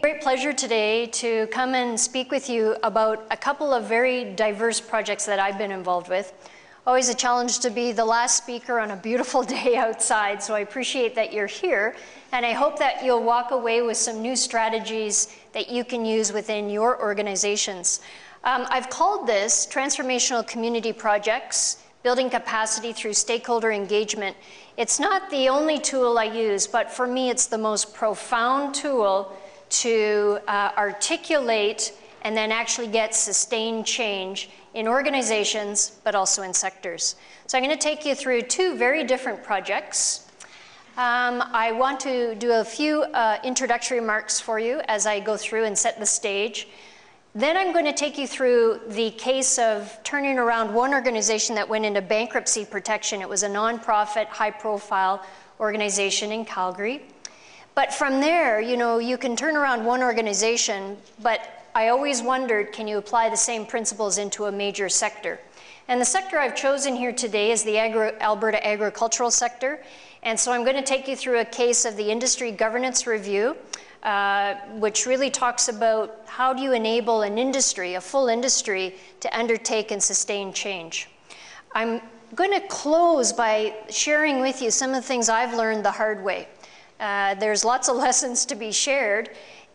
Great pleasure today to come and speak with you about a couple of very diverse projects that I've been involved with. Always a challenge to be the last speaker on a beautiful day outside, so I appreciate that you're here, and I hope that you'll walk away with some new strategies that you can use within your organizations. I've called this Transformational Community Projects, Building Capacity Through Stakeholder Engagement. It's not the only tool I use, but for me it's the most profound tool to articulate and then actually get sustained change in organizations, but also in sectors. So I'm going to take you through two very different projects. I want to do a few introductory remarks for you as I go through and set the stage. Then I'm going to take you through the case of turning around one organization that went into bankruptcy protection. It was a nonprofit, high-profile organization in Calgary. But from there, you know, you can turn around one organization, but I always wondered, can you apply the same principles into a major sector? And the sector I've chosen here today is the Alberta agricultural sector. And so I'm going to take you through a case of the Industry Governance Review, which really talks about how do you enable an industry, a full industry, to undertake and sustain change. I'm going to close by sharing with you some of the things I've learned the hard way. There's lots of lessons to be shared,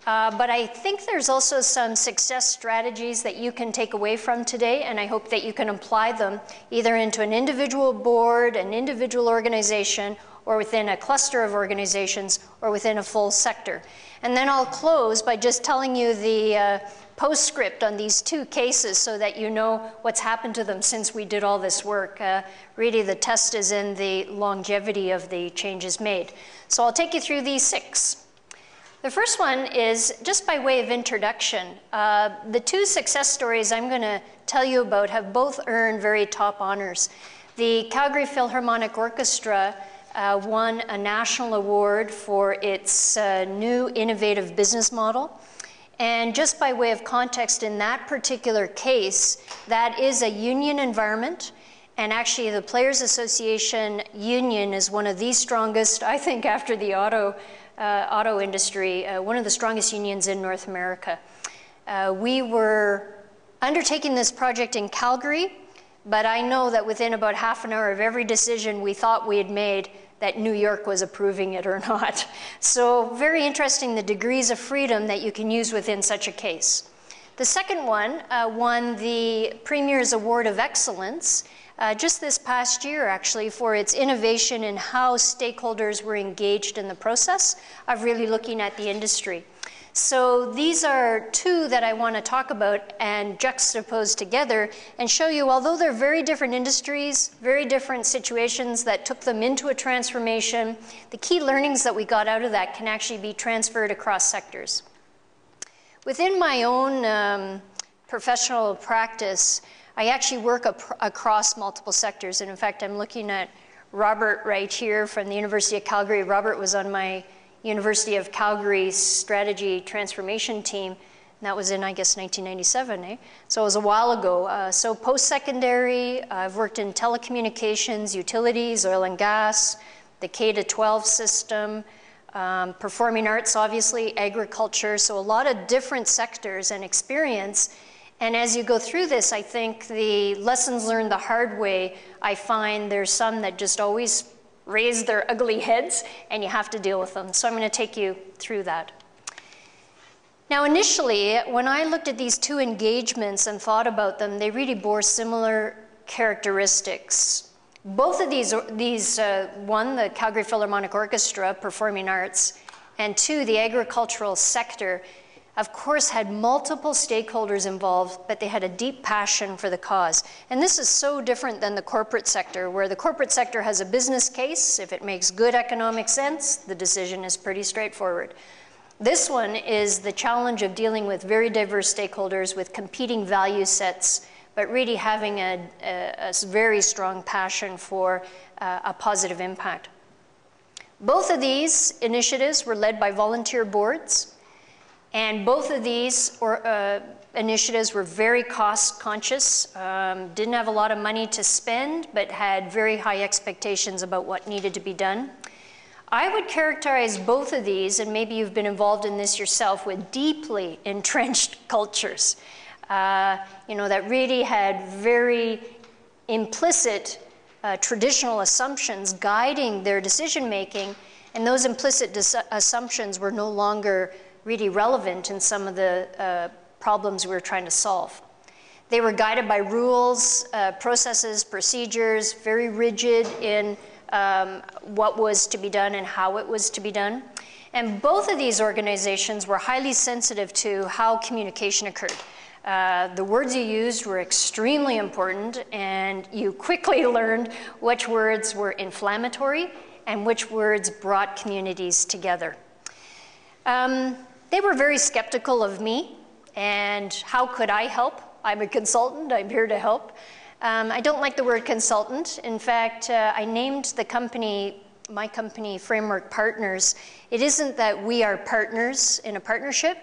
but I think there's also some success strategies that you can take away from today, and I hope that you can apply them either into an individual board, an individual organization, or within a cluster of organizations, or within a full sector. And then I'll close by just telling you the postscript on these two cases so that you know what's happened to them since we did all this work. Really, the test is in the longevity of the changes made. So I'll take you through these six. The first one is, just by way of introduction, the two success stories I'm going to tell you about have both earned very top honors. The Calgary Philharmonic Orchestra won a national award for its new innovative business model. And just by way of context, in that particular case, that is a union environment. And actually, the Players Association union is one of the strongest, I think, after the auto industry, one of the strongest unions in North America. We were undertaking this project in Calgary, but I know that within about half an hour of every decision we thought we had made, that New York was approving it or not. So very interesting, the degrees of freedom that you can use within such a case. The second one won the Premier's Award of Excellence just this past year, actually, for its innovation in how stakeholders were engaged in the process of really looking at the industry. So these are two that I want to talk about and juxtapose together and show you, although they're very different industries, very different situations that took them into a transformation, the key learnings that we got out of that can actually be transferred across sectors. Within my own professional practice, I actually work across multiple sectors. And in fact, I'm looking at Robert right here from the University of Calgary. Robert was on my University of Calgary strategy transformation team, and that was in, I guess, 1997, So it was a while ago. So post-secondary, I've worked in telecommunications, utilities, oil and gas, the K-12 system, performing arts, obviously, agriculture, so a lot of different sectors and experience. And as you go through this, I think the lessons learned the hard way, I find there's some that just always raise their ugly heads, and you have to deal with them. So I'm going to take you through that. Now, initially, when I looked at these two engagements and thought about them, they really bore similar characteristics. Both of these one, the Calgary Philharmonic Orchestra, performing arts, and two, the agricultural sector, of course, had multiple stakeholders involved, but they had a deep passion for the cause. And this is so different than the corporate sector, where the corporate sector has a business case. If it makes good economic sense, the decision is pretty straightforward. This one is the challenge of dealing with very diverse stakeholders with competing value sets, but really having a very strong passion for a positive impact. Both of these initiatives were led by volunteer boards. And both of these initiatives were very cost conscious, didn't have a lot of money to spend, but had very high expectations about what needed to be done. I would characterize both of these, and maybe you've been involved in this yourself, with deeply entrenched cultures. That really had very implicit traditional assumptions guiding their decision making, and those implicit assumptions were no longer really relevant in some of the problems we were trying to solve. They were guided by rules, processes, procedures, very rigid in what was to be done and how it was to be done. And both of these organizations were highly sensitive to how communication occurred. The words you used were extremely important, and you quickly learned which words were inflammatory and which words brought communities together. They were very skeptical of me and how could I help. I'm a consultant, I'm here to help. I don't like the word consultant. In fact, I named the company, my company, Framework Partners. It isn't that we are partners in a partnership.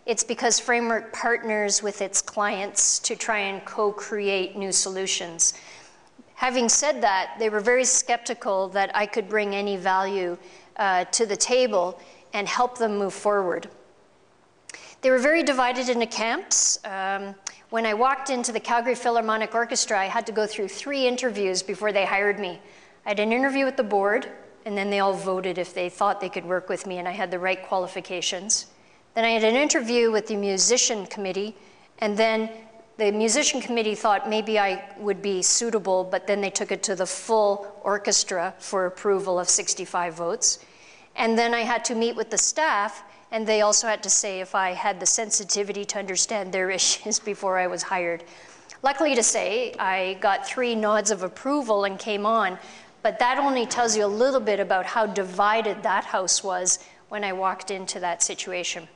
It's because Framework partners with its clients to try and co-create new solutions. Having said that, they were very skeptical that I could bring any value to the table and help them move forward. They were very divided into camps. When I walked into the Calgary Philharmonic Orchestra, I had to go through 3 interviews before they hired me. I had an interview with the board, and then they all voted if they thought they could work with me and I had the right qualifications. Then I had an interview with the musician committee, and then the musician committee thought maybe I would be suitable, but then they took it to the full orchestra for approval of 65 votes. And then I had to meet with the staff, and they also had to say if I had the sensitivity to understand their issues before I was hired. Luckily to say, I got 3 nods of approval and came on, but that only tells you a little bit about how divided that house was when I walked into that situation.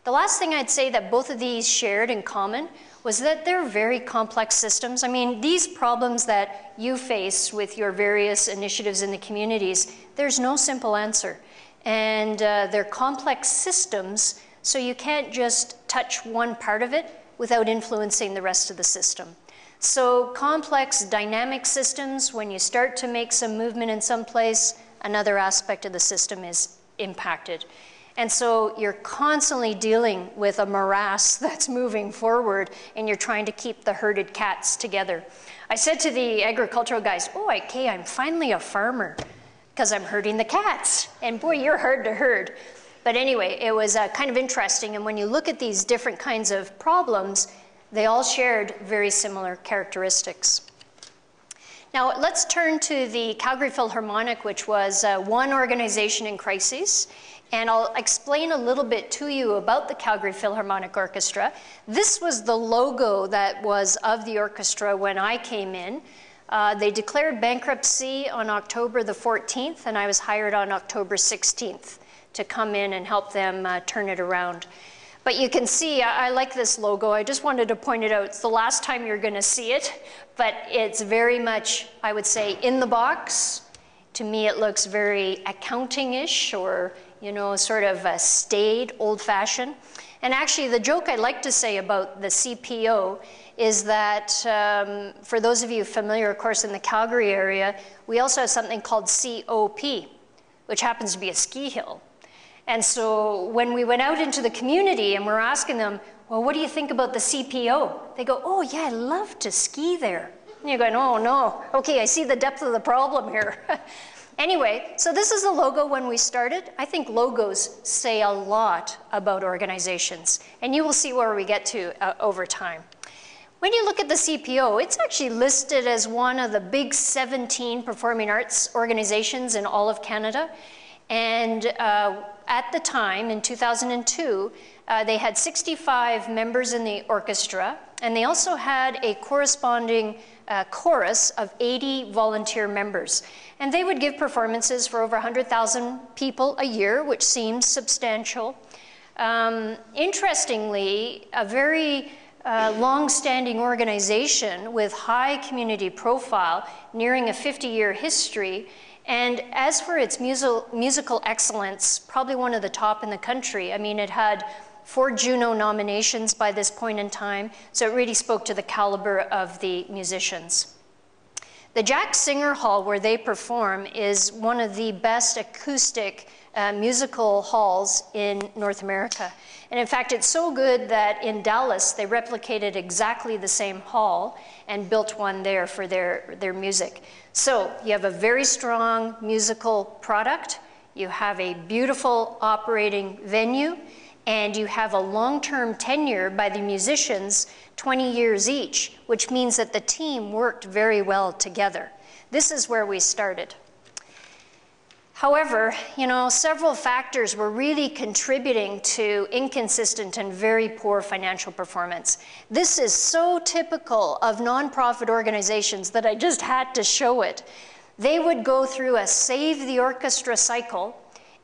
The last thing I'd say that both of these shared in common was that they're very complex systems. I mean, these problems that you face with your various initiatives in the communities, there's no simple answer. And they're complex systems, so you can't just touch one part of it without influencing the rest of the system. So complex dynamic systems, when you start to make some movement in some place, another aspect of the system is impacted. And so you're constantly dealing with a morass that's moving forward, and you're trying to keep the herded cats together. I said to the agricultural guys, oh, okay, I'm finally a farmer, because I'm herding the cats. And boy, you're hard to herd. But anyway, it was kind of interesting. And when you look at these different kinds of problems, they all shared very similar characteristics. Now, let's turn to the Calgary Philharmonic, which was one organization in crisis. And I'll explain a little bit to you about the Calgary Philharmonic Orchestra. This was the logo that was of the orchestra when I came in. They declared bankruptcy on October the 14th, and I was hired on October 16th to come in and help them turn it around. But you can see, I like this logo. I just wanted to point it out. It's the last time you're going to see it, but it's very much, I would say, in the box. To me, it looks very accounting-ish, or sort of staid, old-fashioned. And actually, the joke I like to say about the CPO is that, for those of you familiar, of course, in the Calgary area, we also have something called COP, which happens to be a ski hill. And so when we went out into the community and we're asking them, well, what do you think about the CPO? They go, oh, yeah, I love to ski there. And you're going, oh, no. Okay, I see the depth of the problem here. Anyway, so this is the logo when we started. I think logos say a lot about organizations, and you will see where we get to over time. When you look at the CPO, it's actually listed as one of the big 17 performing arts organizations in all of Canada. And at the time, in 2002, they had 65 members in the orchestra, and they also had a corresponding chorus of 80 volunteer members. And they would give performances for over 100,000 people a year, which seems substantial. Interestingly, a very long-standing organization with high community profile, nearing a 50-year history. And as for its musical excellence, probably one of the top in the country. I mean, it had 4 Juno nominations by this point in time, so it really spoke to the caliber of the musicians. The Jack Singer Hall, where they perform, is one of the best acoustic musical halls in North America. And in fact, it's so good that in Dallas, they replicated exactly the same hall and built one there for their music. So you have a very strong musical product, you have a beautiful operating venue, and you have a long-term tenure by the musicians, 20 years each, which means that the team worked very well together. This is where we started. However, several factors were really contributing to inconsistent and very poor financial performance. This is so typical of nonprofit organizations that I just had to show it. They would go through a Save the Orchestra cycle,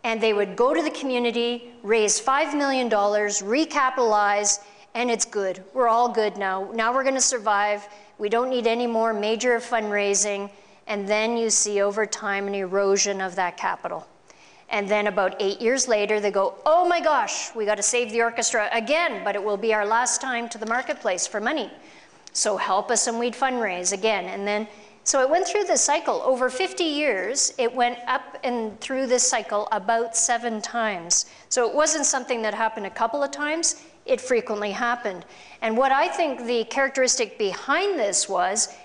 and they would go to the community, raise $5 million, recapitalize, and it's good. We're all good now. Now we're going to survive. We don't need any more major fundraising. And then you see over time an erosion of that capital. And then about 8 years later, they go, oh my gosh, we got to save the orchestra again, but it will be our last time to the marketplace for money. So help us and we'd fundraise again. And then, so it went through this cycle. Over 50 years, it went up and through this cycle about 7 times. So it wasn't something that happened a couple of times. It frequently happened. And what I think the characteristic behind this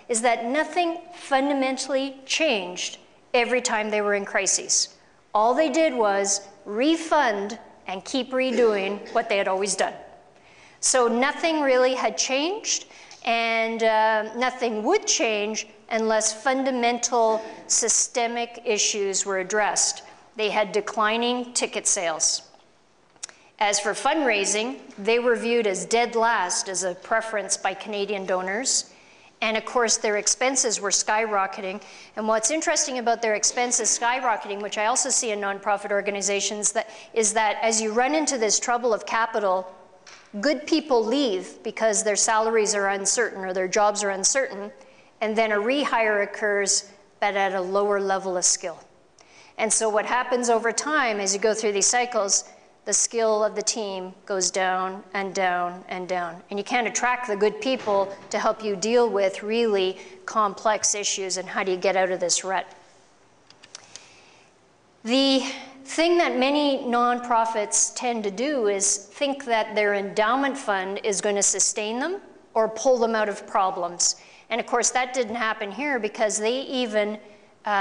is that nothing fundamentally changed every time they were in crises. All they did was refund and keep redoing what they had always done. So nothing really had changed, and nothing would change unless fundamental systemic issues were addressed. They had declining ticket sales. As for fundraising, they were viewed as dead last as a preference by Canadian donors. And of course, their expenses were skyrocketing. And what's interesting about their expenses skyrocketing, which I also see in nonprofit organizations, is that as you run into this trouble of capital, good people leave because their salaries are uncertain or their jobs are uncertain, and then a rehire occurs, but at a lower level of skill. And so what happens over time as you go through these cycles, the skill of the team goes down and down and down. And you can't attract the good people to help you deal with really complex issues, and how do you get out of this rut? The thing that many nonprofits tend to do is think that their endowment fund is going to sustain them or pull them out of problems. And of course, that didn't happen here because they even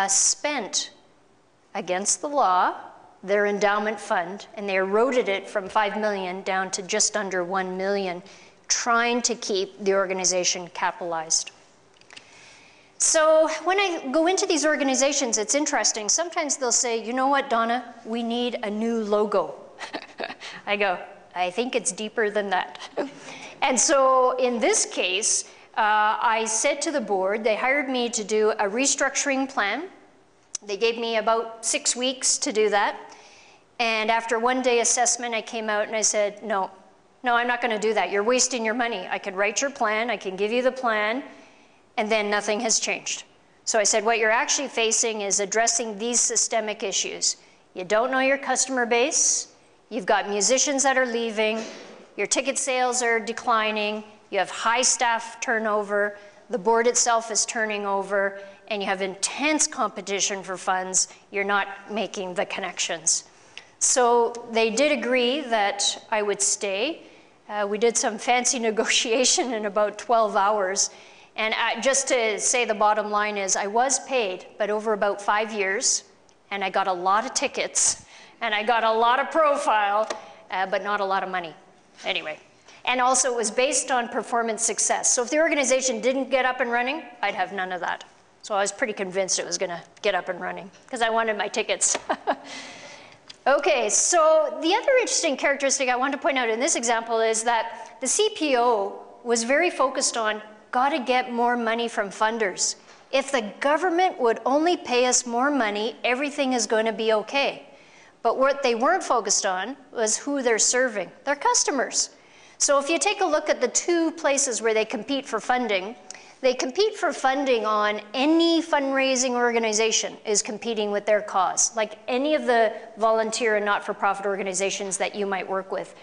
spent, against the law, their endowment fund, and they eroded it from $5 million down to just under $1 million, trying to keep the organization capitalized. So when I go into these organizations, it's interesting. Sometimes they'll say, you know what, Donna, we need a new logo. I go, I think it's deeper than that. And so in this case, I said to the board, they hired me to do a restructuring plan. They gave me about 6 weeks to do that. And after 1-day assessment, I came out and I said, no, I'm not going to do that. You're wasting your money. I can write your plan. I can give you the plan. And then nothing has changed. So I said, what you're actually facing is addressing these systemic issues. You don't know your customer base. You've got musicians that are leaving. Your ticket sales are declining. You have high staff turnover. The board itself is turning over. And you have intense competition for funds. You're not making the connections. So they did agree that I would stay. We did some fancy negotiation in about 12 hours. And just to say the bottom line is I was paid, but over about 5 years. And I got a lot of tickets. And I got a lot of profile, but not a lot of money. Anyway. And also it was based on performance success. So if the organization didn't get up and running, I'd have none of that. So I was pretty convinced it was going to get up and running because I wanted my tickets. Okay, so the other interesting characteristic I want to point out in this example is that the CPO was very focused on, got to get more money from funders. If the government would only pay us more money, everything is going to be okay. But what they weren't focused on was who they're serving, their customers. So if you take a look at the 2 places where they compete for funding, they compete for funding on any fundraising organization is competing with their cause, like any of the volunteer and not-for-profit organizations that you might work with.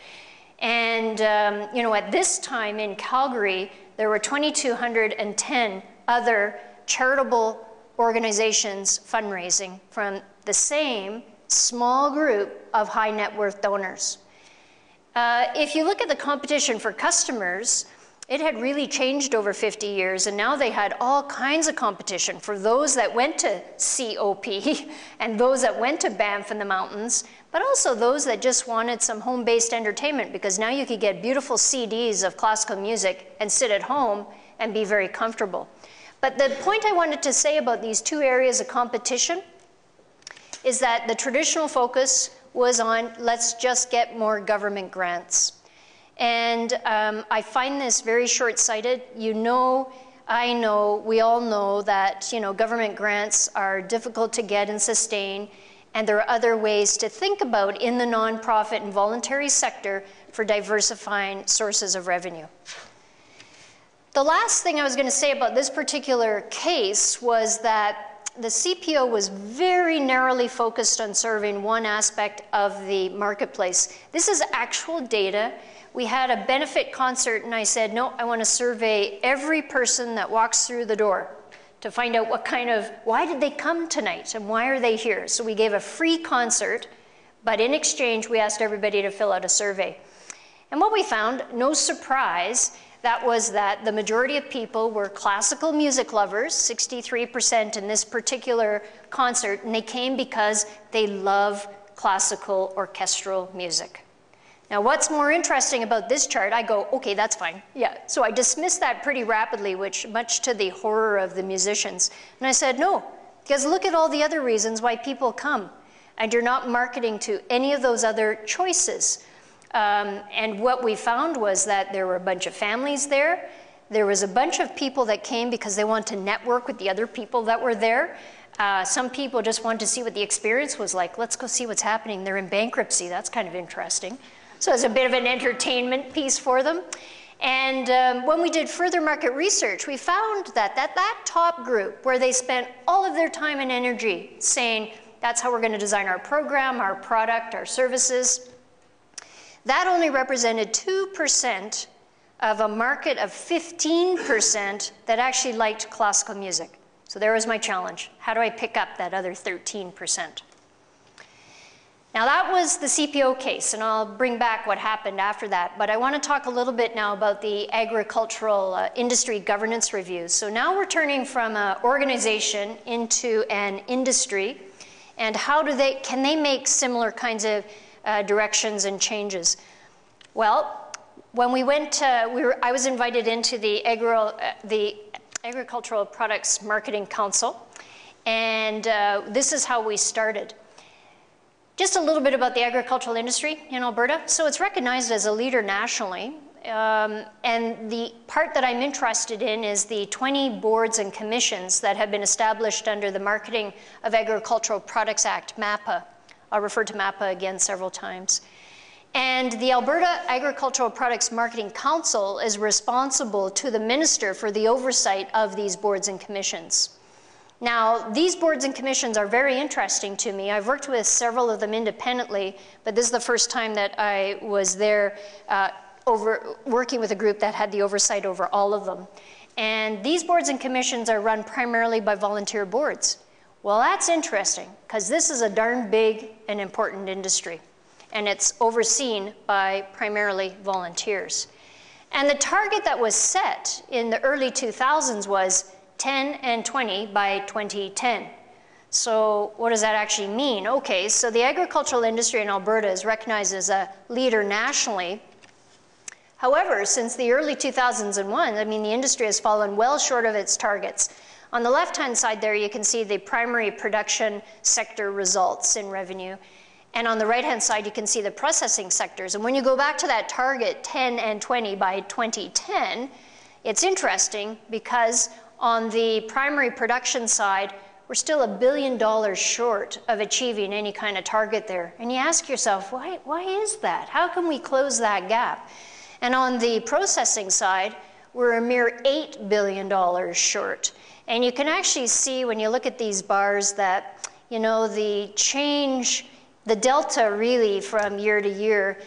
And at this time in Calgary, there were 2,210 other charitable organizations fundraising from the same small group of high net worth donors. If you look at the competition for customers, it had really changed over 50 years, and now they had all kinds of competition for those that went to COP and those that went to Banff in the mountains, but also those that just wanted some home-based entertainment, because now you could get beautiful CDs of classical music and sit at home and be very comfortable. But the point I wanted to say about these two areas of competition is that the traditional focus was on, let's just get more government grants. And I find this very short-sighted. You know, I know, we all know that, you know, government grants are difficult to get and sustain, and there are other ways to think about in the nonprofit and voluntary sector for diversifying sources of revenue. The last thing I was going to say about this particular case was that the CPO was very narrowly focused on serving one aspect of the marketplace. This is actual data. We had a benefit concert, and I said, no, I want to survey every person that walks through the door to find out what kind of, why did they come tonight and why are they here? So we gave a free concert, but in exchange, we asked everybody to fill out a survey. And what we found, no surprise, that was that the majority of people were classical music lovers, 63% in this particular concert, and they came because they love classical orchestral music. Now, what's more interesting about this chart, I go, okay, that's fine. Yeah, so I dismissed that pretty rapidly, which much to the horror of the musicians. And I said, no, because look at all the other reasons why people come, and you're not marketing to any of those other choices. And what we found was that there were a bunch of families there. There was a bunch of people that came because they wanted to network with the other people that were there. Some people just wanted to see what the experience was like. Let's go see what's happening. They're in bankruptcy. That's kind of interesting. So it's a bit of an entertainment piece for them. And when we did further market research, we found that that top group where they spent all of their time and energy saying, that's how we're going to design our program, our product, our services, that only represented 2% of a market of 15% that actually liked classical music. So there was my challenge. How do I pick up that other 13%? Now that was the CPO case, and I'll bring back what happened after that, but I want to talk a little bit now about the agricultural industry governance review. So now we're turning from an organization into an industry, and how can they make similar kinds of directions and changes? Well, when we went, I was invited into the Agricultural Products Marketing Council, and this is how we started. Just a little bit about the agricultural industry in Alberta. So it's recognized as a leader nationally, and the part that I'm interested in is the 20 boards and commissions that have been established under the Marketing of Agricultural Products Act, MAPA. I'll refer to MAPA again several times. And the Alberta Agricultural Products Marketing Council is responsible to the minister for the oversight of these boards and commissions. Now, these boards and commissions are very interesting to me. I've worked with several of them independently, but this is the first time that I was there working with a group that had the oversight over all of them. And these boards and commissions are run primarily by volunteer boards. Well, that's interesting, because this is a darn big and important industry, and it's overseen by primarily volunteers. And the target that was set in the early 2000s was 10 and 20 by 2010. So what does that actually mean? Okay, so the agricultural industry in Alberta is recognized as a leader nationally. However, since the early 2001, I mean, the industry has fallen well short of its targets. On the left-hand side there, you can see the primary production sector results in revenue. And on the right-hand side, you can see the processing sectors. And when you go back to that target, 10 and 20 by 2010, it's interesting because on the primary production side, we're still $1 billion short of achieving any kind of target there. And you ask yourself, why is that? How can we close that gap? And on the processing side, we're a mere $8 billion short. And you can actually see when you look at these bars that, you know, the change, the delta really from year to year,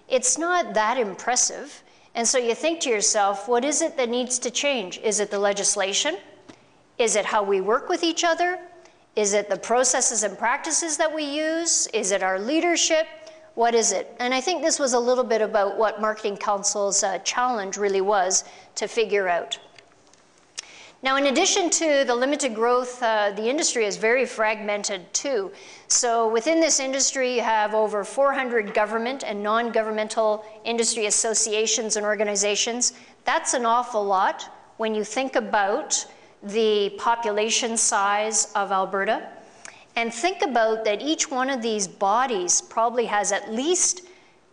it's not that impressive. And so you think to yourself, what is it that needs to change? Is it the legislation? Is it how we work with each other? Is it the processes and practices that we use? Is it our leadership? What is it? And I think this was a little bit about what Marketing Council's challenge really was to figure out. Now, in addition to the limited growth, the industry is very fragmented too. So within this industry, you have over 400 government and non-governmental industry associations and organizations. That's an awful lot when you think about the population size of Alberta. And think about that each one of these bodies probably has at least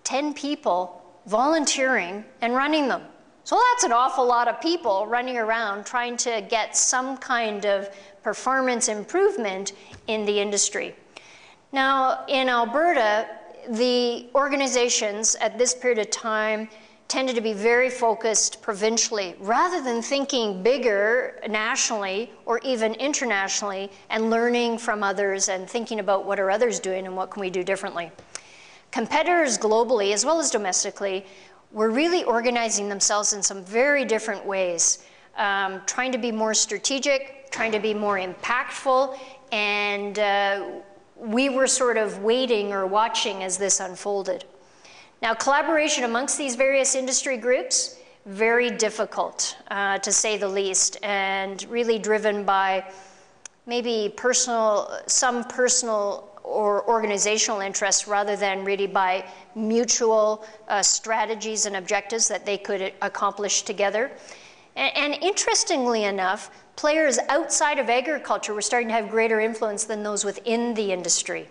10 people volunteering and running them. So that's an awful lot of people running around trying to get some kind of performance improvement in the industry. Now, in Alberta, the organizations at this period of time tended to be very focused provincially, rather than thinking bigger nationally or even internationally and learning from others and thinking about what are others doing and what can we do differently. Competitors globally, as well as domestically, were really organizing themselves in some very different ways, trying to be more strategic, trying to be more impactful, and we were sort of waiting or watching as this unfolded. Now, collaboration amongst these various industry groups, very difficult, to say the least, and really driven by maybe some personal or organizational interests rather than really by mutual strategies and objectives that they could accomplish together. And interestingly enough, players outside of agriculture were starting to have greater influence than those within the industry.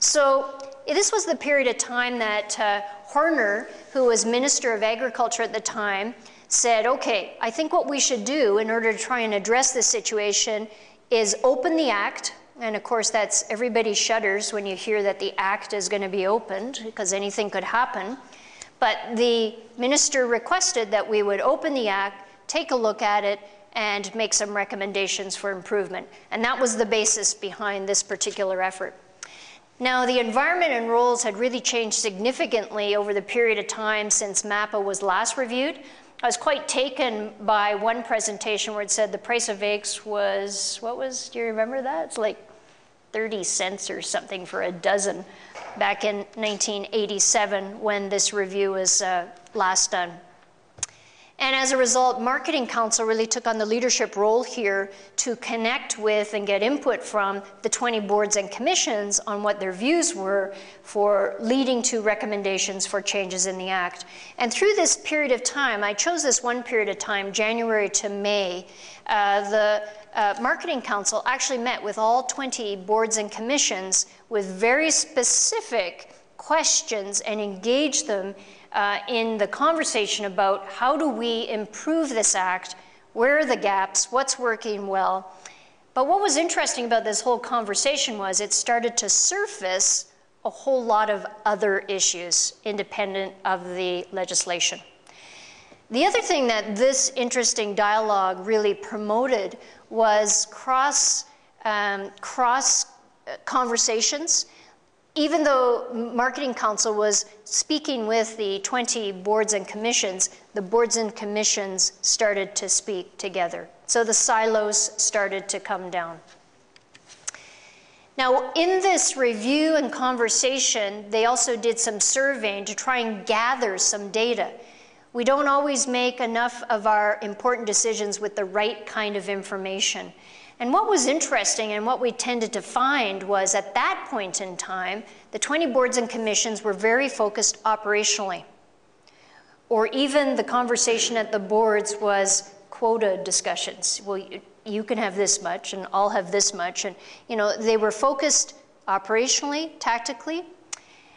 So this was the period of time that Horner, who was Minister of Agriculture at the time, said, okay, I think what we should do in order to try and address this situation is open the Act. And of course, that's everybody shudders when you hear that the Act is going to be opened, because anything could happen. But the minister requested that we would open the Act, take a look at it, and make some recommendations for improvement. And that was the basis behind this particular effort. Now, the environment and roles had really changed significantly over the period of time since MAPA was last reviewed. I was quite taken by one presentation where it said the price of eggs was, do you remember that? It's like 30 cents or something for a dozen back in 1987 when this review was last done. And as a result, Marketing Council really took on the leadership role here to connect with and get input from the 20 boards and commissions on what their views were for leading to recommendations for changes in the Act. And through this period of time, I chose this one period of time, January to May, the Marketing Council actually met with all 20 boards and commissions with very specific questions and engaged them in the conversation about how do we improve this Act, where are the gaps, what's working well. But what was interesting about this whole conversation was it started to surface a whole lot of other issues independent of the legislation. The other thing that this interesting dialogue really promoted was cross conversations. Even though Marketing Council was speaking with the 20 boards and commissions, the boards and commissions started to speak together. So the silos started to come down. Now, in this review and conversation, they also did some surveying to try and gather some data. We don't always make enough of our important decisions with the right kind of information. And what was interesting and what we tended to find was at that point in time, the 20 boards and commissions were very focused operationally. Or even the conversation at the boards was quota discussions. Well, you can have this much and I'll have this much. And they were focused operationally, tactically.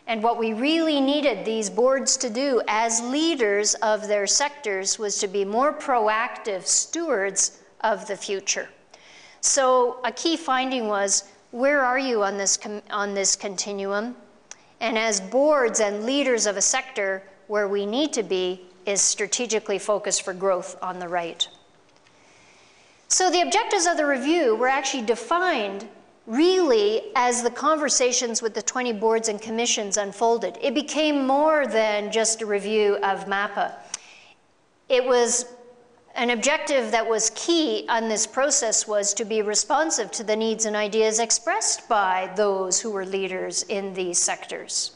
And what we really needed these boards to do as leaders of their sectors was to be more proactive stewards of the future. So a key finding was, where are you on this continuum? And as boards and leaders of a sector, where we need to be is strategically focused for growth on the right. So the objectives of the review were actually defined really as the conversations with the 20 boards and commissions unfolded. It became more than just a review of MAPA. It was An objective that was key on this process was to be responsive to the needs and ideas expressed by those who were leaders in these sectors.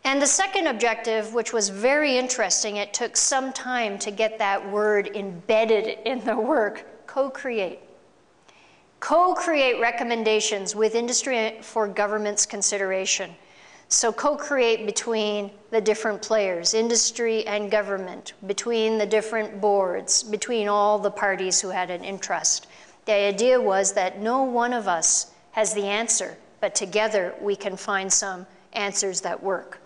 And the second objective, which was very interesting, it took some time to get that word embedded in the work, co-create. Co-create recommendations with industry for government's consideration. So co-create between the different players, industry and government, between the different boards, between all the parties who had an interest. The idea was that no one of us has the answer, but together we can find some answers that work.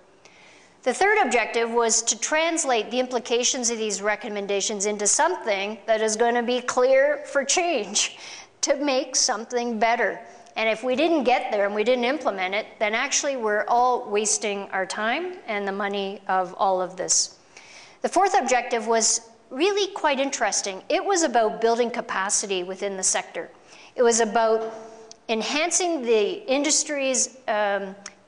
The third objective was to translate the implications of these recommendations into something that is going to be clear for change, to make something better. And if we didn't get there and we didn't implement it, then actually we're all wasting our time and the money of all of this. The fourth objective was really quite interesting. It was about building capacity within the sector. It was about enhancing the industry's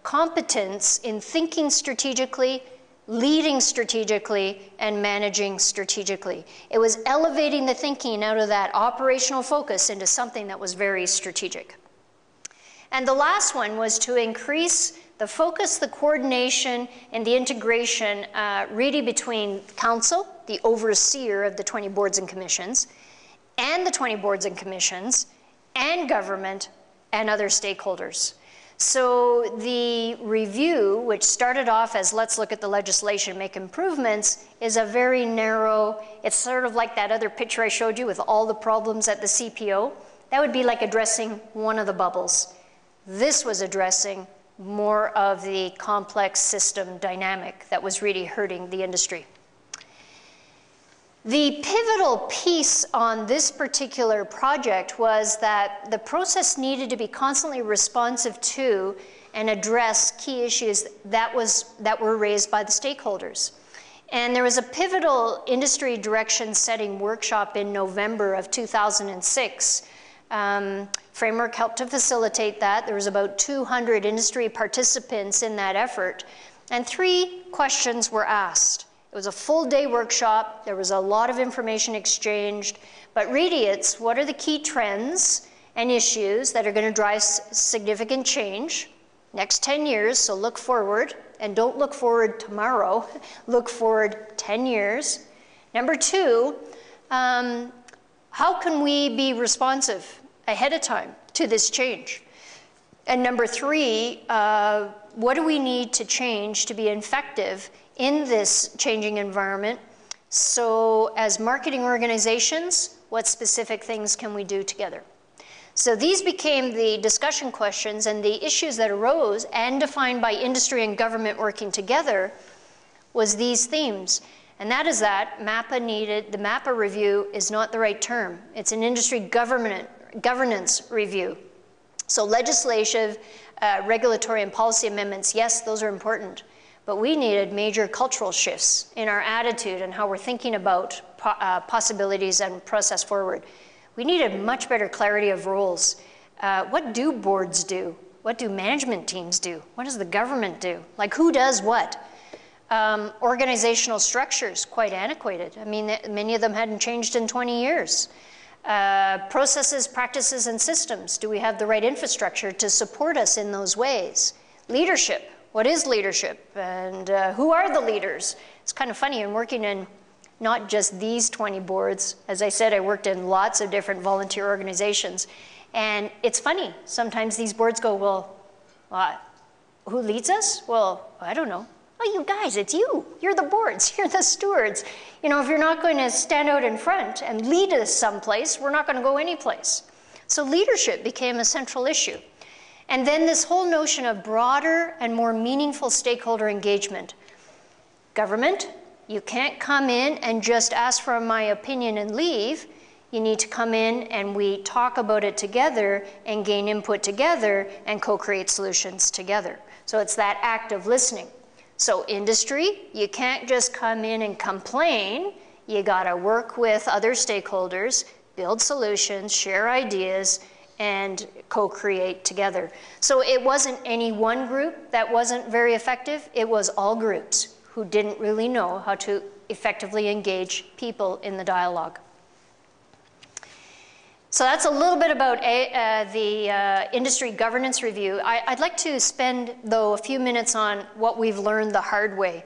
competence in thinking strategically, leading strategically, and managing strategically. It was elevating the thinking out of that operational focus into something that was very strategic. And the last one was to increase the focus, the coordination, and the integration really between council, the overseer of the 20 boards and commissions, and the 20 boards and commissions, and government, and other stakeholders. So the review, which started off as let's look at the legislation, make improvements, is a very narrow, it's sort of like that other picture I showed you with all the problems at the CPO. That would be like addressing one of the bubbles. This was addressing more of the complex system dynamic that was really hurting the industry. The pivotal piece on this particular project was that the process needed to be constantly responsive to and address key issues that were raised by the stakeholders. And there was a pivotal industry direction setting workshop in November of 2006. Framework helped to facilitate that. There was about 200 industry participants in that effort, and 3 questions were asked. It was a full-day workshop. There was a lot of information exchanged, but really it's what are the key trends and issues that are going to drive significant change next 10 years, so look forward, and don't look forward tomorrow, look forward 10 years. Number 2, how can we be responsive ahead of time to this change? And number 3, what do we need to change to be effective in this changing environment? So as marketing organizations, what specific things can we do together? So these became the discussion questions, and the issues that arose and defined by industry and government working together was these themes. And that is that MAPA needed, the MAPA review is not the right term. It's an industry governance review. So legislative, regulatory, and policy amendments, yes, those are important. But we needed major cultural shifts in our attitude and how we're thinking about possibilities and process forward. We needed much better clarity of roles. What do boards do? What do management teams do? What does the government do? Like, who does what? Organizational structures, quite antiquated. I mean, many of them hadn't changed in 20 years. Processes, practices, and systems. Do we have the right infrastructure to support us in those ways? Leadership. What is leadership? And who are the leaders? It's kind of funny, I'm working in not just these 20 boards. As I said, I worked in lots of different volunteer organizations. And it's funny, sometimes these boards go, well, who leads us? Well, I don't know. Oh, you guys, it's you. You're the boards, you're the stewards. You know, if you're not going to stand out in front and lead us someplace, we're not going to go anyplace. So leadership became a central issue. And then this whole notion of broader and more meaningful stakeholder engagement. Government, you can't come in and just ask for my opinion and leave. You need to come in and we talk about it together and gain input together and co-create solutions together. So it's that act of listening. So industry, you can't just come in and complain. You gotta work with other stakeholders, build solutions, share ideas, and co-create together. So it wasn't any one group that wasn't very effective, it was all groups. who didn't really know how to effectively engage people in the dialogue. So that's a little bit about the industry governance review. I'd like to spend, though, a few minutes on what we've learned the hard way.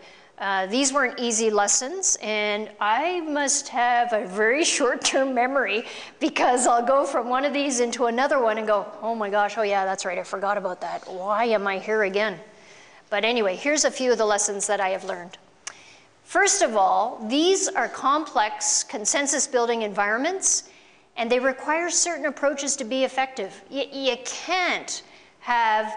These weren't easy lessons, and I must have a very short-term memory, because I'll go from one of these into another one and go, oh my gosh, oh yeah, that's right, I forgot about that. Why am I here again? But anyway, here's a few of the lessons that I have learned. First of all, these are complex consensus-building environments, and they require certain approaches to be effective. You can't have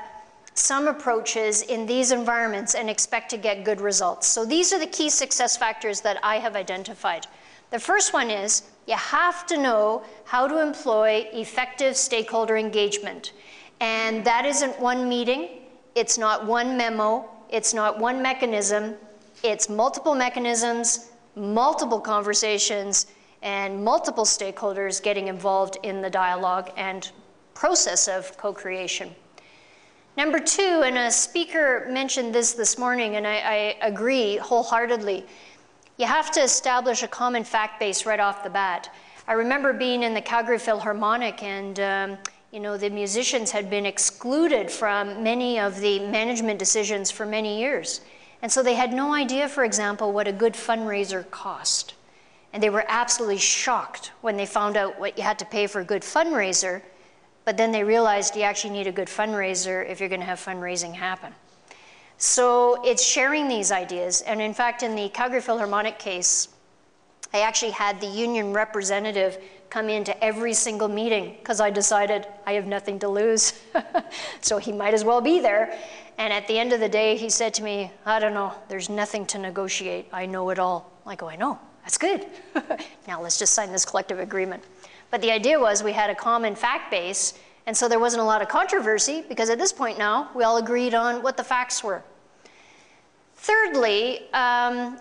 some approaches in these environments and expect to get good results. So these are the key success factors that I have identified. The first one is you have to know how to employ effective stakeholder engagement. And that isn't one meeting, it's not one memo, it's not one mechanism, it's multiple mechanisms, multiple conversations, and multiple stakeholders getting involved in the dialogue and process of co-creation. Number two, and a speaker mentioned this morning, and I agree wholeheartedly, you have to establish a common fact base right off the bat. I remember being in the Calgary Philharmonic, and you know, the musicians had been excluded from many of the management decisions for many years. And so they had no idea, for example, what a good fundraiser cost. And they were absolutely shocked when they found out what you had to pay for a good fundraiser, but then they realized you actually need a good fundraiser if you're going to have fundraising happen. So it's sharing these ideas. And in fact, in the Calgary Philharmonic case, I actually had the union representative come into every single meeting because I decided I have nothing to lose. So he might as well be there. And at the end of the day, he said to me, I don't know, there's nothing to negotiate. I know it all. I go, I know. That's good. Now let's just sign this collective agreement. But the idea was we had a common fact base, and so there wasn't a lot of controversy, because at this point now, we all agreed on what the facts were. Thirdly,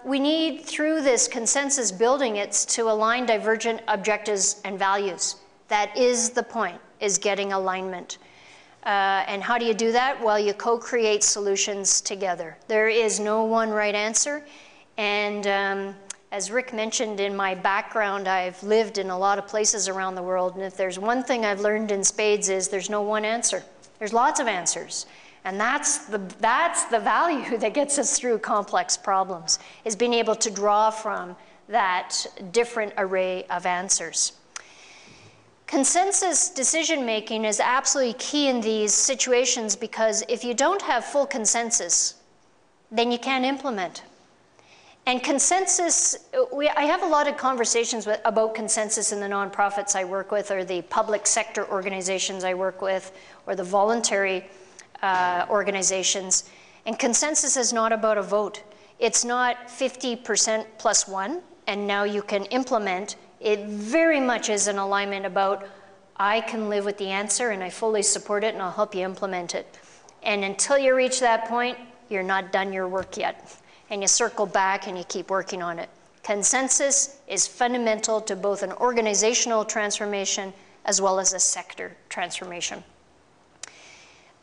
we need, through this consensus building, it's to align divergent objectives and values. That is the point, is getting alignment. And how do you do that? Well, you co-create solutions together. There is no one right answer. And as Rick mentioned, in my background, I've lived in a lot of places around the world, and if there's one thing I've learned in spades is there's no one answer. There's lots of answers, and that's the value that gets us through complex problems, is being able to draw from that different array of answers. Consensus decision-making is absolutely key in these situations, because if you don't have full consensus, then you can't implement. And consensus, I have a lot of conversations about consensus in the nonprofits I work with, or the public sector organizations I work with, or the voluntary organizations. And consensus is not about a vote. It's not 50% plus one, and now you can implement. It very much is an alignment about, I can live with the answer and I fully support it and I'll help you implement it. And until you reach that point, you're not done your work yet. And you circle back and you keep working on it. Consensus is fundamental to both an organizational transformation as well as a sector transformation.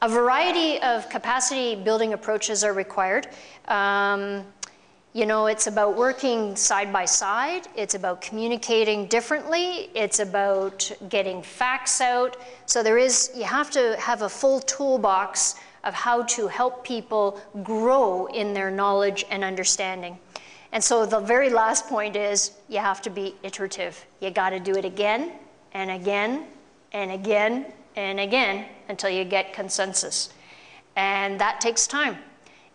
A variety of capacity building approaches are required. You know, it's about working side by side. It's about communicating differently. It's about getting facts out. So you have to have a full toolbox of how to help people grow in their knowledge and understanding. And so the very last point is you have to be iterative. You got to do it again and again and again and again until you get consensus. And that takes time.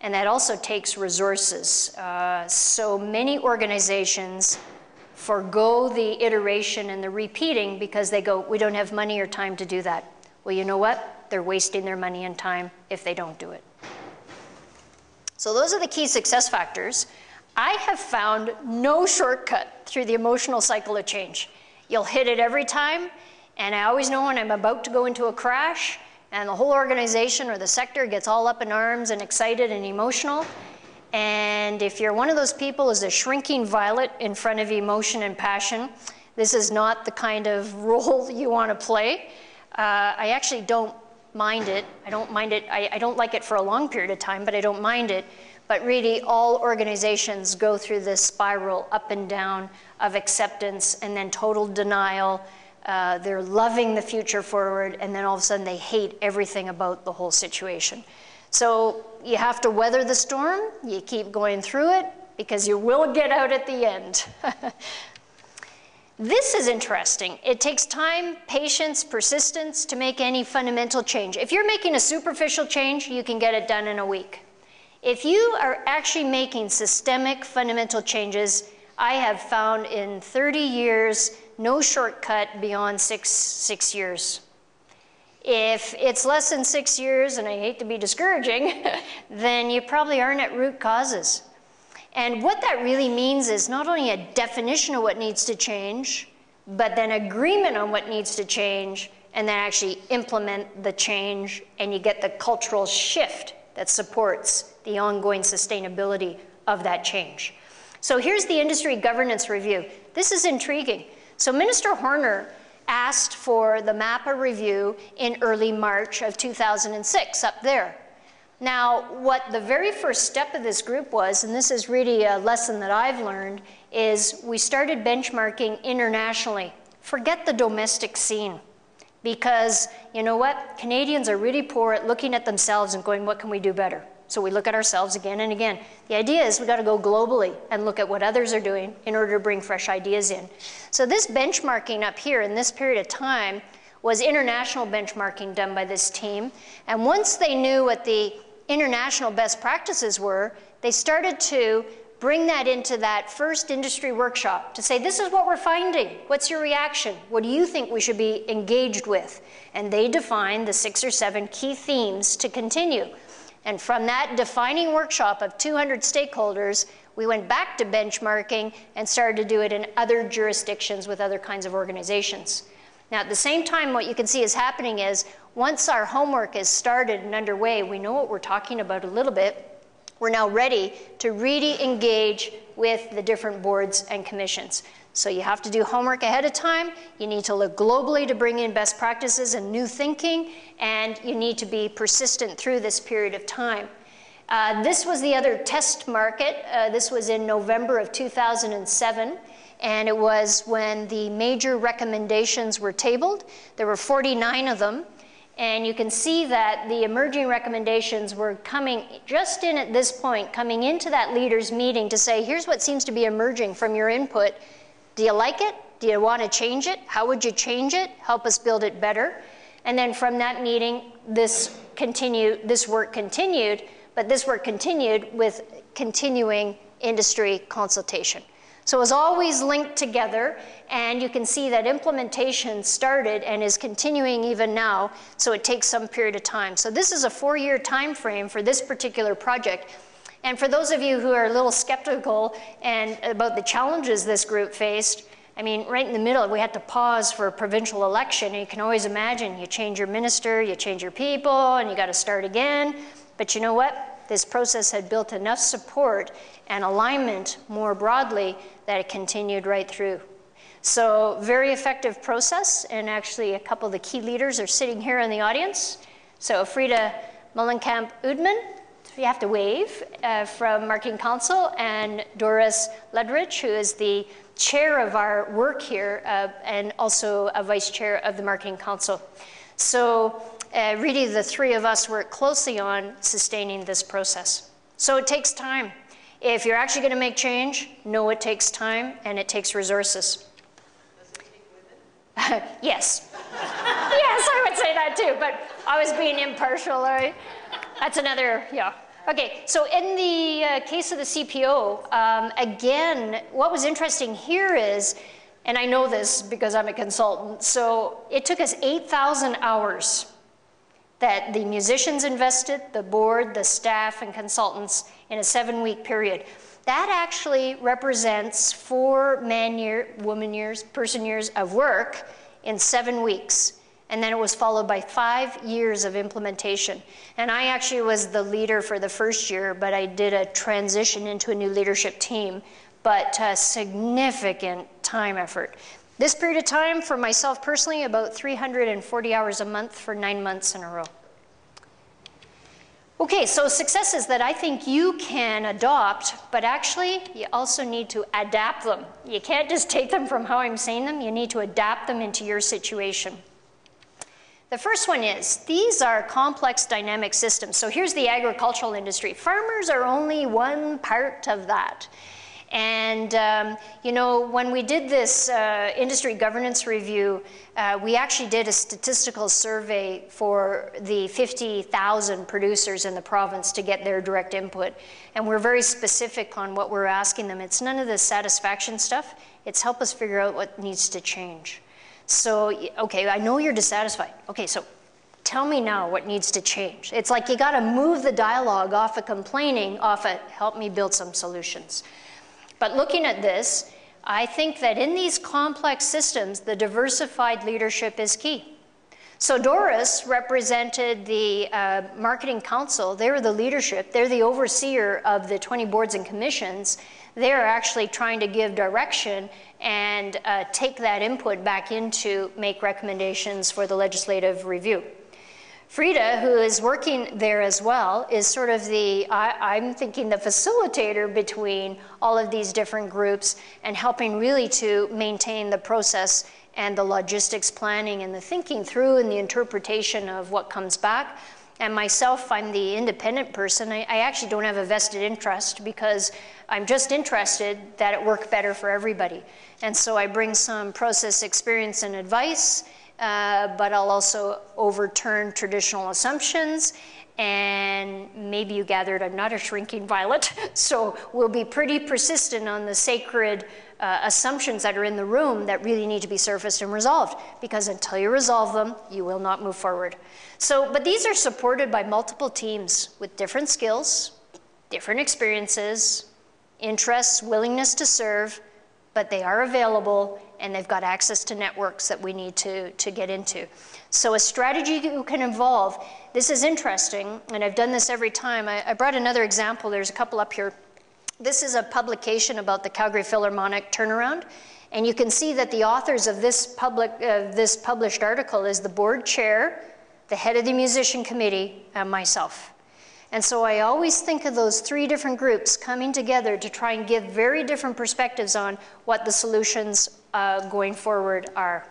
And that also takes resources. So many organizations forego the iteration and the repeating because they go, we don't have money or time to do that. Well, you know what? They're wasting their money and time if they don't do it. So those are the key success factors. I have found no shortcut through the emotional cycle of change. You'll hit it every time, and I always know when I'm about to go into a crash, and the whole organization or the sector gets all up in arms and excited and emotional. And if you're one of those people who's a shrinking violet in front of emotion and passion, this is not the kind of role you want to play. I actually don't mind it. I don't mind it. I don't like it for a long period of time, but I don't mind it. But really, all organizations go through this spiral up and down of acceptance and then total denial. They're loving the future forward, and then all of a sudden they hate everything about the whole situation. So you have to weather the storm. You keep going through it, because you will get out at the end. This is interesting. It takes time, patience, persistence to make any fundamental change. If you're making a superficial change, you can get it done in a week. If you are actually making systemic fundamental changes, I have found in 30 years, no shortcut beyond six years. If it's less than 6 years, and I hate to be discouraging, then you probably aren't at root causes. And what that really means is not only a definition of what needs to change, but then agreement on what needs to change, and then actually implement the change, and you get the cultural shift that supports the ongoing sustainability of that change. So here's the industry governance review. This is intriguing. So Minister Horner asked for the MAPA review in early March of 2006 up there. Now, what the very first step of this group was, and this is really a lesson that I've learned, is we started benchmarking internationally. Forget the domestic scene. Because, you know what? Canadians are really poor at looking at themselves and going, what can we do better? So we look at ourselves again and again. The idea is we've got to go globally and look at what others are doing in order to bring fresh ideas in. So this benchmarking up here in this period of time was international benchmarking done by this team. And once they knew what the international best practices were, they started to bring that into that first industry workshop to say, this is what we're finding. What's your reaction? What do you think we should be engaged with? And they defined the 6 or 7 key themes to continue. And from that defining workshop of 200 stakeholders, we went back to benchmarking and started to do it in other jurisdictions with other kinds of organizations. Now, at the same time, what you can see is happening is once our homework is started and underway, we know what we're talking about a little bit. We're now ready to really engage with the different boards and commissions. So you have to do homework ahead of time. You need to look globally to bring in best practices and new thinking, and you need to be persistent through this period of time. This was the other test market. This was in November of 2007. And it was when the major recommendations were tabled. There were 49 of them. And you can see that the emerging recommendations were coming just in at this point, coming into that leaders' meeting to say, here's what seems to be emerging from your input. Do you like it? Do you want to change it? How would you change it? Help us build it better. And then from that meeting, this work continued, but this work continued with continuing industry consultation. So it was always linked together, and you can see that implementation started and is continuing even now, so it takes some period of time. So this is a 4-year time frame for this particular project. And for those of you who are a little skeptical and about the challenges this group faced, I mean, right in the middle, we had to pause for a provincial election. And you can always imagine, you change your minister, you change your people, and you got to start again. But you know what? This process had built enough support and alignment more broadly that it continued right through. So very effective process, and actually a couple of the key leaders are sitting here in the audience. So Frida Mullenkamp-Udman, you have to wave, from Marketing Council, and Doris Ledrich, who is the chair of our work here, and also a vice chair of the Marketing Council. So really the three of us work closely on sustaining this process. So it takes time. If you're actually going to make change, know it takes time and it takes resources. Does it take women? Yes. Yes, I would say that too, but I was being impartial. Right? That's another, yeah. Okay, so in the case of the CPO, again, what was interesting here is, and I know this because I'm a consultant, so it took us 8,000 hours that the musicians invested, the board, the staff, and consultants in a 7-week period. That actually represents 4 woman years, person years of work in 7 weeks. And then it was followed by 5 years of implementation. And I actually was the leader for the first year, but I did a transition into a new leadership team, but significant time effort. This period of time, for myself personally, about 340 hours a month for 9 months in a row. Okay, so successes that I think you can adopt, but actually you also need to adapt them. You can't just take them from how I'm saying them, you need to adapt them into your situation. The first one is, these are complex dynamic systems. So here's the agricultural industry. Farmers are only one part of that. And you know, when we did this industry governance review, we actually did a statistical survey for the 50,000 producers in the province to get their direct input. And we're very specific on what we're asking them. It's none of the satisfaction stuff. It's help us figure out what needs to change. So, okay, I know you're dissatisfied. Okay, so tell me now what needs to change. It's like you gotta move the dialogue off of complaining, off of help me build some solutions. But looking at this, I think that in these complex systems, the diversified leadership is key. So Doris represented the Marketing Council. They were the leadership. They're the overseer of the 20 boards and commissions. They're actually trying to give direction and take that input back into make recommendations for the legislative review. Frida, who is working there as well, is sort of the, I'm thinking the facilitator between all of these different groups and helping really to maintain the process and the logistics planning and the thinking through and the interpretation of what comes back. And myself, I'm the independent person. I actually don't have a vested interest because I'm just interested that it work better for everybody. And so I bring some process experience and advice, but I'll also overturn traditional assumptions. And maybe you gathered I'm not a shrinking violet, so we'll be pretty persistent on the sacred assumptions that are in the room that really need to be surfaced and resolved, because until you resolve them, you will not move forward. So, but these are supported by multiple teams with different skills, different experiences, interests, willingness to serve, but they are available and they've got access to networks that we need to get into. So a strategy you can evolve. This is interesting, and I've done this every time. I brought another example. There's a couple up here. This is a publication about the Calgary Philharmonic turnaround, and you can see that the authors of this published article is the board chair, the head of the musician committee, and myself. And so I always think of those three different groups coming together to try and give very different perspectives on what the solutions going forward are.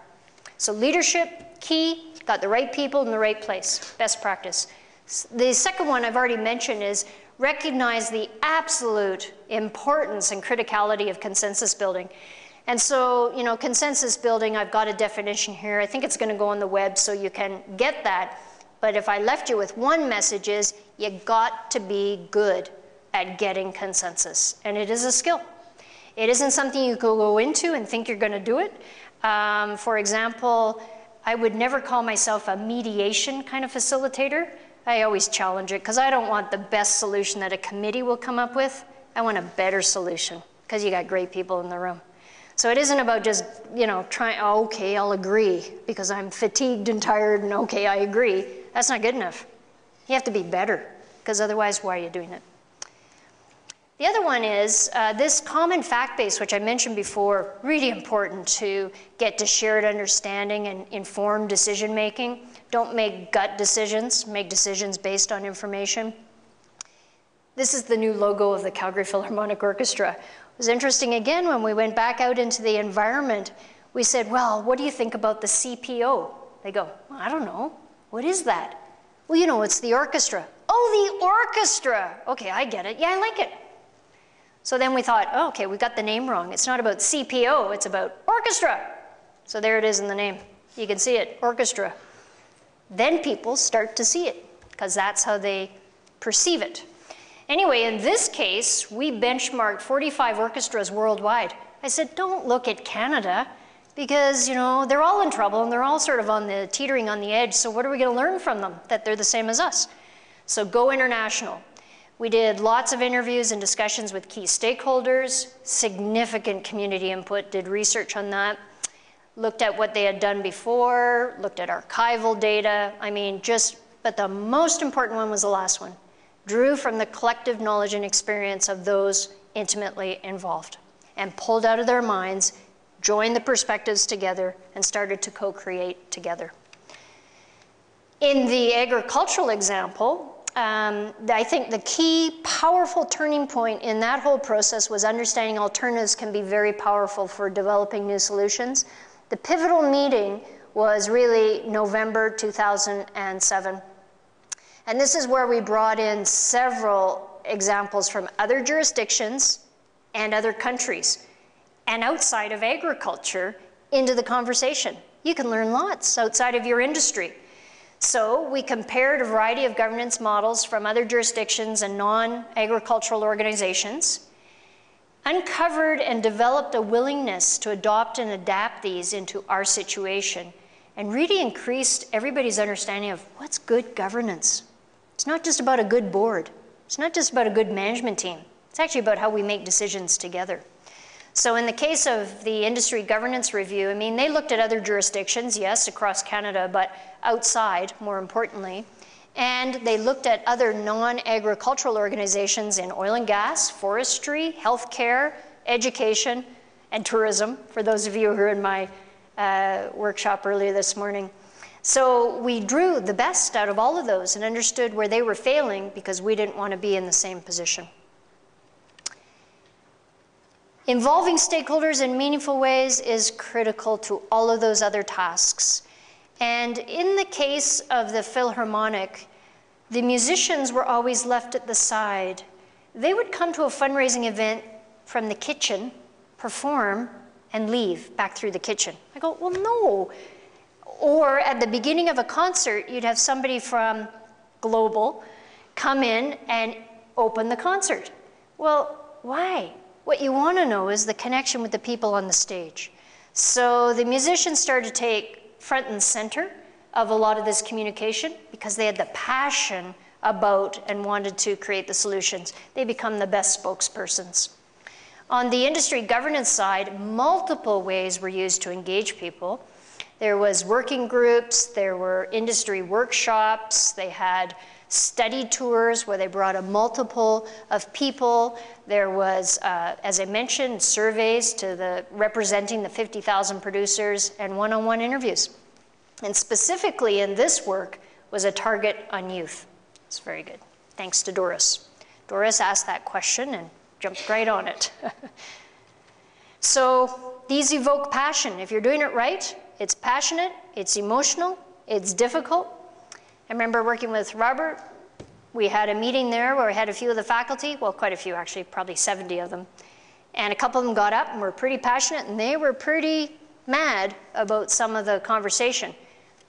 So leadership, key, got the right people in the right place, best practice. The second one I've already mentioned is recognize the absolute importance and criticality of consensus building. And so, you know, consensus building, I've got a definition here. I think it's going to go on the web so you can get that. But if I left you with one message is, you got to be good at getting consensus. And it is a skill. It isn't something you can go into and think you're going to do it. For example, I would never call myself a mediation kind of facilitator. I always challenge it because I don't want the best solution that a committee will come up with. I want a better solution because you got great people in the room. So it isn't about just, you know, trying, oh, okay, I'll agree because I'm fatigued and tired and okay, I agree. That's not good enough. You have to be better because otherwise, why are you doing it? The other one is this common fact base, which I mentioned before, really important to get to shared understanding and informed decision making. Don't make gut decisions, make decisions based on information. This is the new logo of the Calgary Philharmonic Orchestra. It was interesting again when we went back out into the environment, we said, well, what do you think about the CPO? They go, well, I don't know. What is that? Well, you know, it's the orchestra. Oh, the orchestra. Okay, I get it. Yeah, I like it. So then we thought, oh, okay, we got the name wrong. It's not about CPO, it's about orchestra. So there it is in the name. You can see it, orchestra. Then people start to see it because that's how they perceive it. Anyway, in this case, we benchmarked 45 orchestras worldwide. I said, don't look at Canada because, you know, they're all in trouble and they're all sort of on the teetering on the edge. So what are we going to learn from them? That they're the same as us. So go international. We did lots of interviews and discussions with key stakeholders, significant community input, did research on that, looked at what they had done before, looked at archival data. I mean, but the most important one was the last one. Drew from the collective knowledge and experience of those intimately involved and pulled out of their minds, joined the perspectives together, and started to co-create together. In the agricultural example, I think the key powerful turning point in that whole process was understanding alternatives can be very powerful for developing new solutions. The pivotal meeting was really November 2007. And this is where we brought in several examples from other jurisdictions and other countries and outside of agriculture into the conversation. You can learn lots outside of your industry. So we compared a variety of governance models from other jurisdictions and non-agricultural organizations, uncovered and developed a willingness to adopt and adapt these into our situation, and really increased everybody's understanding of what's good governance. It's not just about a good board. It's not just about a good management team. It's actually about how we make decisions together. So in the case of the industry governance review, I mean, they looked at other jurisdictions, yes, across Canada, but outside, more importantly. And they looked at other non-agricultural organizations in oil and gas, forestry, healthcare, education, and tourism, for those of you who were in my workshop earlier this morning. So we drew the best out of all of those and understood where they were failing because we didn't want to be in the same position. Involving stakeholders in meaningful ways is critical to all of those other tasks. And in the case of the Philharmonic, the musicians were always left at the side. They would come to a fundraising event from the kitchen, perform, and leave back through the kitchen. I go, well, no. Or at the beginning of a concert, you'd have somebody from Global come in and open the concert. Well, why? What you want to know is the connection with the people on the stage. So the musicians started to take front and center of a lot of this communication because they had the passion about and wanted to create the solutions. They become the best spokespersons. On the industry governance side, multiple ways were used to engage people. There was working groups, there were industry workshops, they had study tours where they brought a multiple of people. There was, as I mentioned, surveys to representing the 50,000 producers and one-on-one interviews. And specifically in this work was a target on youth. It's very good. Thanks to Doris. Doris asked that question and jumped right on it. So these evoke passion. If you're doing it right, it's passionate, it's emotional, it's difficult. I remember working with Robert. We had a meeting there where we had a few of the faculty, well, quite a few actually, probably 70 of them. And a couple of them got up and were pretty passionate, and they were pretty mad about some of the conversation.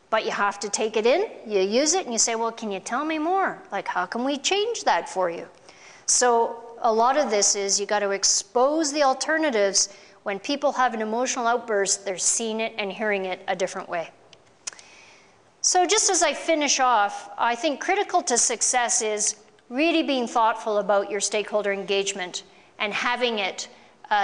But you have to take it in, you use it, and you say, well, can you tell me more? Like, how can we change that for you? So a lot of this is you got to expose the alternatives. When people have an emotional outburst, they're seeing it and hearing it a different way. So just as I finish off, I think critical to success is really being thoughtful about your stakeholder engagement and having it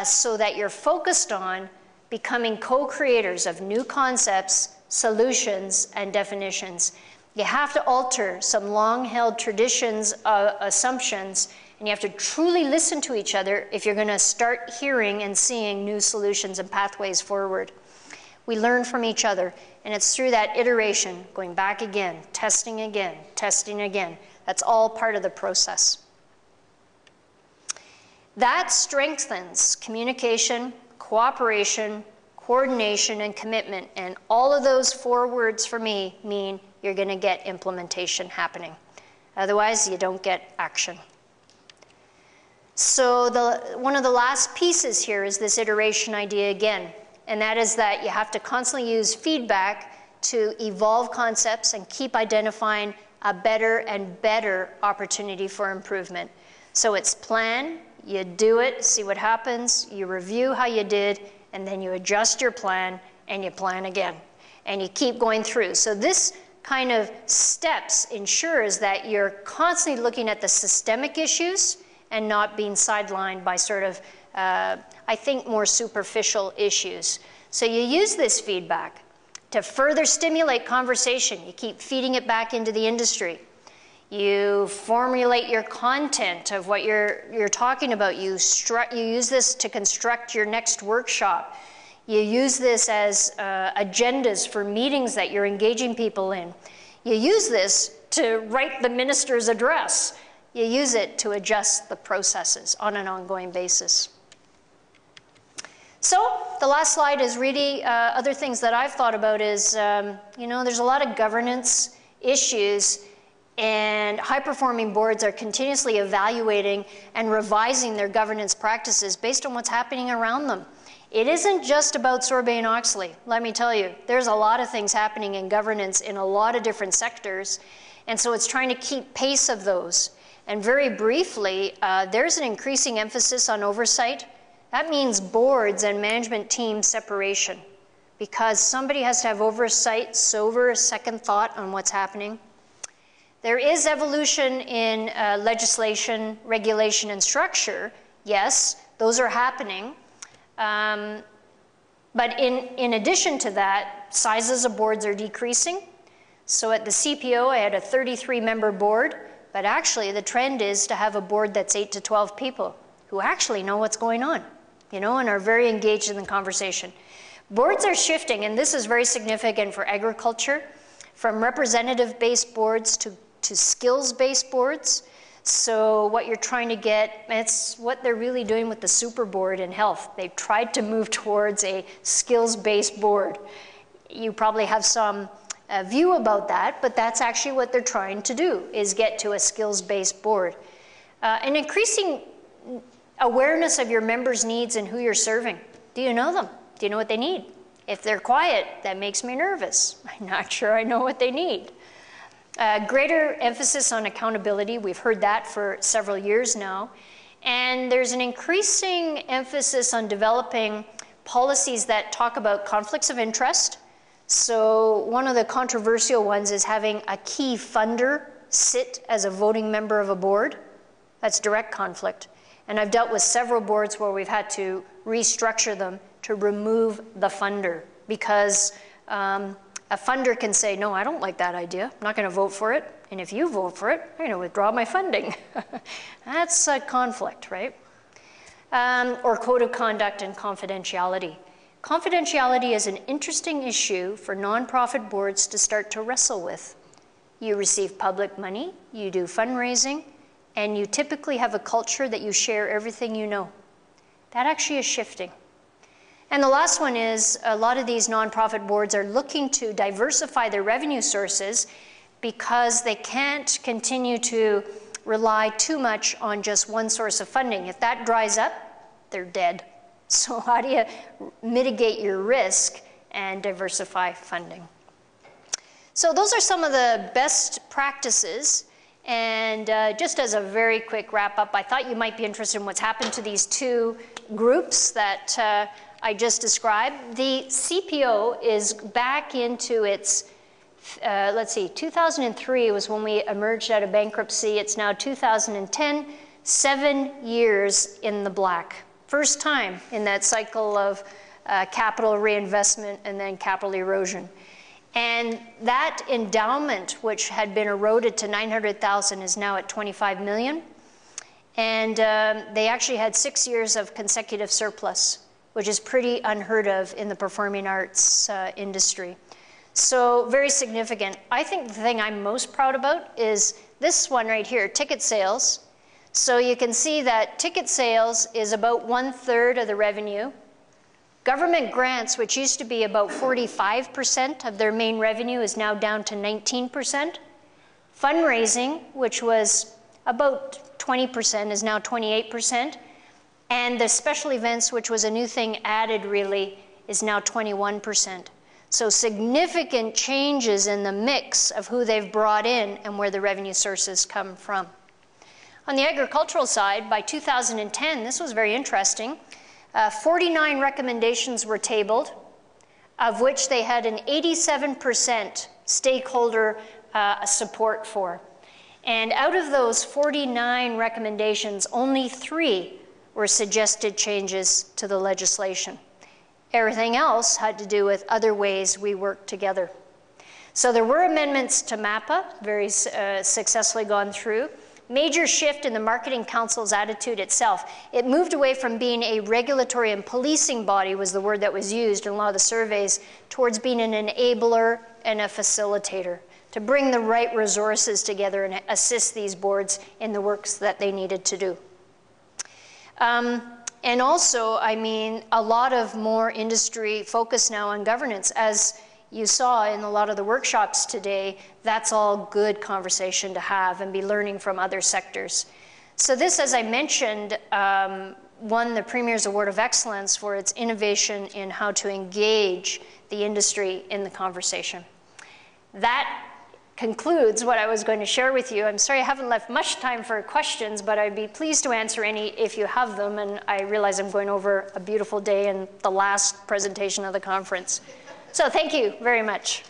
so that you're focused on becoming co-creators of new concepts, solutions, and definitions. You have to alter some long-held traditions, assumptions, and you have to truly listen to each other if you're going to start hearing and seeing new solutions and pathways forward. We learn from each other, and it's through that iteration, going back again, testing again, testing again. That's all part of the process. That strengthens communication, cooperation, coordination, and commitment, and all of those 4 words for me mean you're going to get implementation happening. Otherwise, you don't get action. So one of the last pieces here is this iteration idea again. And that is that you have to constantly use feedback to evolve concepts and keep identifying a better and better opportunity for improvement. So it's plan, you do it, see what happens, you review how you did, and then you adjust your plan and you plan again. And you keep going through. So this kind of steps ensures that you're constantly looking at the systemic issues and not being sidelined by sort of I think more superficial issues. So you use this feedback to further stimulate conversation. You keep feeding it back into the industry. You formulate your content of what you're talking about. You use this to construct your next workshop. You use this as agendas for meetings that you're engaging people in. You use this to write the minister's address. You use it to adjust the processes on an ongoing basis. So the last slide is really other things that I've thought about is, you know, there's a lot of governance issues, and high-performing boards are continuously evaluating and revising their governance practices based on what's happening around them. It isn't just about Sarbanes-Oxley, let me tell you. There's a lot of things happening in governance in a lot of different sectors, and so it's trying to keep pace of those. And very briefly, there's an increasing emphasis on oversight. That means boards and management team separation, because somebody has to have oversight, sober second thought on what's happening. There is evolution in legislation, regulation, and structure. Yes, those are happening. But in addition to that, sizes of boards are decreasing. So at the CPO, I had a 33-member board, but actually the trend is to have a board that's 8 to 12 people who actually know what's going on, you know, and are very engaged in the conversation. Boards are shifting, and this is very significant for agriculture, from representative-based boards to skills-based boards. So what you're trying to get, it's what they're really doing with the super board in health. They've tried to move towards a skills-based board. You probably have some view about that, but that's actually what they're trying to do, is get to a skills-based board. An increasing awareness of your members' needs and who you're serving. Do you know them? Do you know what they need? If they're quiet, that makes me nervous. I'm not sure I know what they need. Greater emphasis on accountability. We've heard that for several years now. And there's an increasing emphasis on developing policies that talk about conflicts of interest. So one of the controversial ones is having a key funder sit as a voting member of a board. That's direct conflict. And I've dealt with several boards where we've had to restructure them to remove the funder, because a funder can say, no, I don't like that idea. I'm not going to vote for it. And if you vote for it, I'm going to withdraw my funding. That's a conflict, right? Or code of conduct and confidentiality. Confidentiality is an interesting issue for nonprofit boards to start to wrestle with. You receive public money, you do fundraising, and you typically have a culture that you share everything you know. That actually is shifting. And the last one is, a lot of these nonprofit boards are looking to diversify their revenue sources because they can't continue to rely too much on just one source of funding. If that dries up, they're dead. So how do you mitigate your risk and diversify funding? So those are some of the best practices. And just as a very quick wrap up, I thought you might be interested in what's happened to these two groups that I just described. The CPO is back into its, let's see, 2003 was when we emerged out of bankruptcy. It's now 2010, 7 years in the black. First time in that cycle of capital reinvestment and then capital erosion. And that endowment, which had been eroded to 900,000, is now at 25 million. And they actually had 6 years of consecutive surplus, which is pretty unheard of in the performing arts industry. So very significant. I think the thing I'm most proud about is this one right here, ticket sales. So you can see that ticket sales is about 1/3 of the revenue. Government grants, which used to be about 45% of their main revenue, is now down to 19%. Fundraising, which was about 20%, is now 28%. And the special events, which was a new thing added really, is now 21%. So significant changes in the mix of who they've brought in and where the revenue sources come from. On the agricultural side, by 2010, this was very interesting, 49 recommendations were tabled, of which they had an 87% stakeholder support for. And out of those 49 recommendations, only 3 were suggested changes to the legislation. Everything else had to do with other ways we work together. So there were amendments to MAPA, very successfully gone through. Major shift in the Marketing Council's attitude itself. It moved away from being a regulatory and policing body, was the word that was used in a lot of the surveys, towards being an enabler and a facilitator. to bring the right resources together and assist these boards in the works that they needed to do. And also, I mean, a lot of more industry focus now on governance. As you saw in a lot of the workshops today, that's all good conversation to have and be learning from other sectors. So this, as I mentioned, won the Premier's Award of Excellence for its innovation in how to engage the industry in the conversation. That concludes what I was going to share with you. I'm sorry I haven't left much time for questions, but I'd be pleased to answer any if you have them. And I realize I'm going over a beautiful day and the last presentation of the conference. So thank you very much.